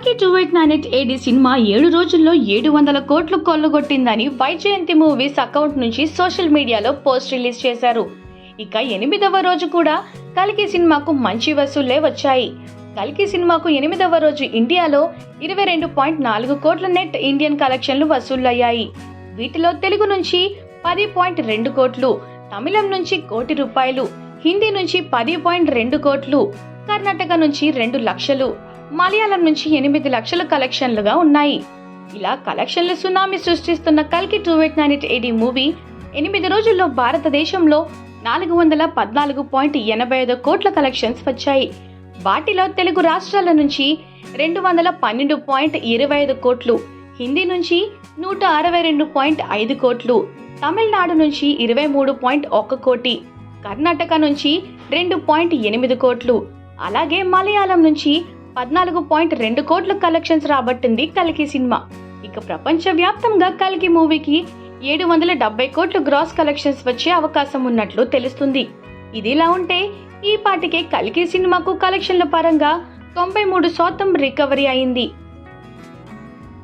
కల్కి 2898 సినిమా 7 రోజుల్లో 700 కోట్లు కొల్లగొట్టిందని వైజయంతి మూవీస్ అకౌంట్ నుంచి సోషల్ మీడియాలో పోస్ట్ రిలీజ్ చేశారు. ఇక 8వ రోజు కూడా కల్కి సినిమాకు మంచి వసూళ్లే వచ్చాయి. కల్కి సినిమాకు 8వ రోజు ఇండియాలో 22.4 కోట్ల నెట్ ఇండియన్ కలెక్షన్లు వసూళ్లయ్యాయి. వీటిలో తెలుగు నుంచి 10.2 కోట్లు, తమిళం నుంచి ₹1,00,00,000, హిందీ నుంచి 10.2 కోట్లు, కర్ణాటక నుంచి 2 లక్షలు, మలయాళం నుంచి 8 లక్షల కలెక్షన్లుగా ఉన్నాయి. ఇలా కలెక్షన్లు సునామీ సృష్టిస్తున్న కల్కి 2898 మూవీ 8 రోజుల్లో భారతదేశంలో 414.85 కోట్ల కలెక్షన్స్ వచ్చాయి. వాటిలో తెలుగు రాష్ట్రాల నుంచి 212.25 కోట్లు, హిందీ నుంచి 162.5 కోట్లు, తమిళనాడు నుంచి 23.1 కోటి, కర్ణాటక నుంచి 2.8 కోట్లు, అలాగే మలయాళం నుంచి 14.2 కోట్ల కలెక్షన్స్ రాబట్టింది కల్కి సినిమా. ఇక ప్రపంచవ్యాప్తంగా కల్కి మూవీకి 770 కోట్ల గ్రాస్ కలెక్షన్స్ వచ్చే అవకాశం ఉన్నట్లు తెలుస్తుంది. ఇదిలా ఉంటే ఈ పాటికే కల్కి సినిమాకు కలెక్షన్ల పరంగా 93% రికవరీ అయింది.